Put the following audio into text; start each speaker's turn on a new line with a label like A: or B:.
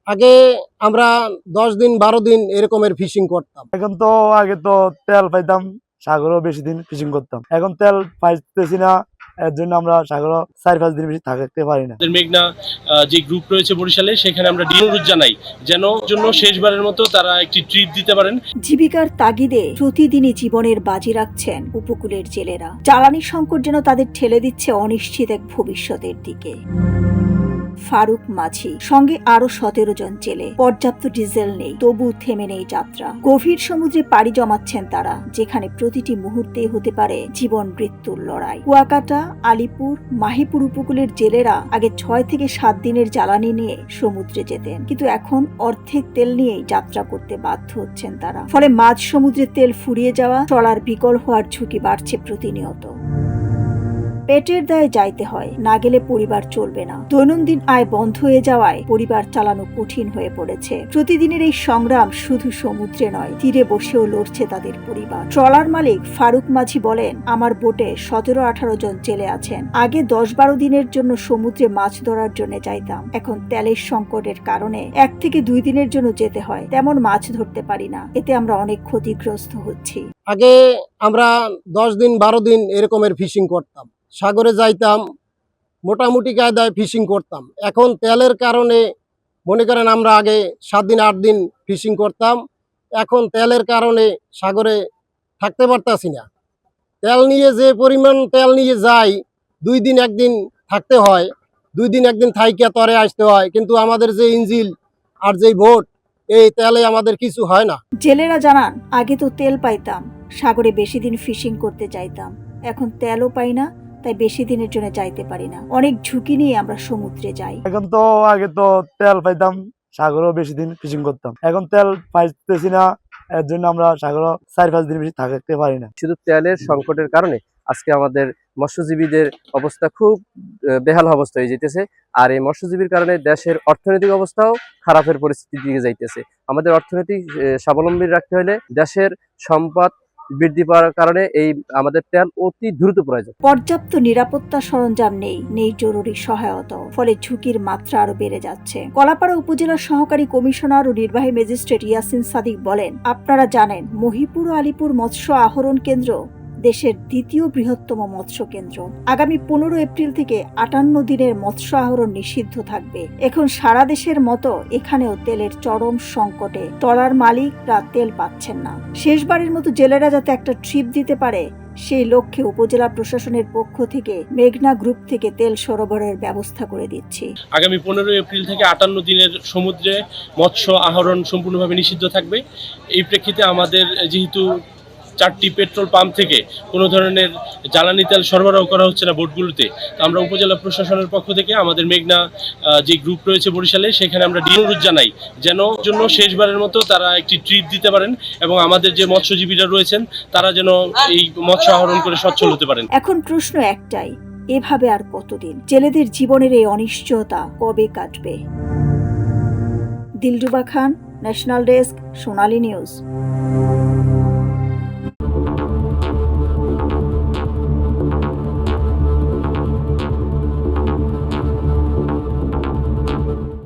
A: আগে আমরা 10 দিন 12 দিন এরকমের ফিশিং করতাম।
B: এখন তো আগে তো তেল পাইতাম, সাগরও বেশি দিন ফিশিং করতাম। এখন তেল পাইতেছি না, এর জন্য আমরা সাগরও 4-5 দিন বেশি থাকতে পারি না।
C: মেঘনা যে গ্রুপ রয়েছে বরিশালে, সেখানে আমরা অনুরোধ জানাই যেন জন্য শেষবারের মতো তারা একটি ট্রিপ দিতে পারেন।
D: জীবিকার তাগিদে প্রতিদিনই জীবনের বাজি রাখছেন উপকূলের জেলেরা। জ্বালানি সংকট যেন তাদের ঠেলে দিচ্ছে অনিশ্চিত এক ভবিষ্যতের দিকে। ফারুক মাঝি সঙ্গে আরো 17 জন জেলে। পর্যাপ্ত ডিজেল নেই, তবু থেমে নেই যাত্রা। গভীর সমুদ্রে পাড়ি জমাচ্ছেন তারা, যেখানে প্রতিটি মুহূর্তে হতে পারে জীবন মৃত্যুর লড়াই। কুয়াকাটা, আলিপুর, মাহিপুর উপকূলের জেলেরা আগে 6 থেকে 7 দিনের জ্বালানি নিয়ে সমুদ্রে যেতেন, কিন্তু এখন অর্ধেক তেল নিয়েই যাত্রা করতে বাধ্য হচ্ছেন তারা। ফলে মাঝ সমুদ্রে তেল ফুরিয়ে যাওয়া, ট্রলার বিকল হওয়ার ঝুঁকি বাড়ছে প্রতিনিয়ত। পেটের দায়ে যাইতে হয়, না গেলে পরিবার চলবে না। দৈনন্দিন আয় বন্ধ হয়ে যাওয়ায় পরিবার চালানো কঠিন হয়ে পড়েছে। প্রতিদিনের এই সংগ্রাম শুধু সমুদ্রে নয়, তীরে বসেও লড়ছে তাদের পরিবার। ট্রলার মালিক ফারুক মাঝি বলেন, আমার বোটে 17-18 জন জেলে আছেন। আগে 10-12 দিনের জন্য সমুদ্রে মাছ ধরার জন্য যাইতাম, এখন তেলের সংকটের কারণে 1 থেকে 2 দিনের জন্য যেতে হয়। তেমন মাছ ধরতে পারি না, এতে আমরা অনেক ক্ষতিগ্রস্ত হচ্ছি।
A: আগে আমরা 10 দিন 12 দিন এরকমের ফিশিং করতাম, সাগরে যাইতাম, মোটামুটি কায়দায় ফিশিং করতাম। এখন তেলের কারণে মনে করেন আমরা আগে 7 দিন 8 দিন ফিশিং করতাম, এখন তেলের কারণে সাগরে থাকতে পারতাছি না। তেল নিয়ে যে পরিমাণ তেল নিয়ে যাই, 2 দিন 1 দিন থাকতে হয়, 2 দিন 1 দিন থাইকা তরে আসতে হয়, কিন্তু আমাদের যে ইঞ্জিল আর যেই বোট, এই তেলে আমাদের কিছু হয় না।
D: জেলেরা জানান, আগে তো তেল পাইতাম, সাগরে বেশি দিন ফিশিং করতে চাইতাম, এখন তেলও পাই না, তাই বেশি দিনের জন্য যাইতে পারি না। অনেক ঝুঁকি নিয়ে আমরা সমুদ্রে যাই।
B: এখন তো আগে তো তেল পাইতাম, সাগরও বেশি দিন ফিশিং করতাম। এখন তেল পাইতেছি না, এর জন্য আমরা সাগরও 4-5 দিন বেশি থাকতে পারি না।
E: শুধু তেলের সংকটের কারণে আজকে আমাদের মৎস্যজীবীদের অবস্থা খুব বেহাল অবস্থা হয়ে যেতেছে। আর এই মৎস্যজীবীর কারণে দেশের অর্থনৈতিক অবস্থাও খারাপের পরিস্থিতির দিকে যাইতেছে। আমাদের অর্থনৈতিক স্বাবলম্বী রাখতে হলে দেশের সম্পদ বৃদ্ধি পাওয়ার কারণে এই আমাদের তেল অতি দ্রুত প্রয়োজন।
D: পর্যাপ্ত নিরাপত্তা সরঞ্জাম নেই জরুরি সহায়তা, ফলে ঝুঁকির মাত্রা আরো বেড়ে যাচ্ছে। কলাপাড়া উপজেলার সহকারী কমিশনার ও নির্বাহী ম্যাজিস্ট্রেট ইয়াসিন সাদিক বলেন, আপনারা জানেন মহিপুর ও আলিপুর মৎস্য আহরণ কেন্দ্র দেশের দ্বিতীয় বৃহত্তম মৎস্য কেন্দ্র। আগামী 15 এপ্রিল থেকে 58 দিনের মৎস্য আহরণ নিষিদ্ধ থাকবে। এখন সারা দেশের মতো এখানেও তেলের চরম সংকটে ট্রলার মালিকরা তেল পাচ্ছেন না। শেষবারের মতো জেলেরা যাতে একটা ট্রিপ দিতে পারে, সেই লক্ষ্যে উপজেলা প্রশাসনের পক্ষ থেকে মেঘনা গ্রুপ থেকে তেল সরবরাহের ব্যবস্থা করে দিচ্ছি।
C: আগামী 15 এপ্রিল থেকে 58 দিনের সমুদ্রে মৎস্য আহরণ সম্পূর্ণভাবে নিষিদ্ধ থাকবে। এই প্রেক্ষিতে আমাদের যেহেতু 4টি পেট্রোল পাম্প থেকে কোনো ধরনের জ্বালানি তেল সরবরাহ করা হচ্ছে না বোটগুলোতে, আমরা উপজেলা প্রশাসনের পক্ষ থেকে আমাদের মেঘনা যে গ্রুপ রয়েছে বরিশালে, সেখানে আমরা অনুরোধ জানাই যেন জন্য শেষবারের মতো তারা একটি ট্রিপ দিতে পারেন এবং আমাদের যে মৎস্যজীবীরা রয়েছেন তারা যেন এই মৎস্য আহরণ করে সচ্ছল হতে পারেন।
D: এখন প্রশ্ন একটাই, এভাবে আর কতদিন? জেলেদের জীবনের এই অনিশ্চয়তা কবে কাটবে? দিলরুবা খান, ন্যাশনাল ডেস্ক, সোনালী নিউজ।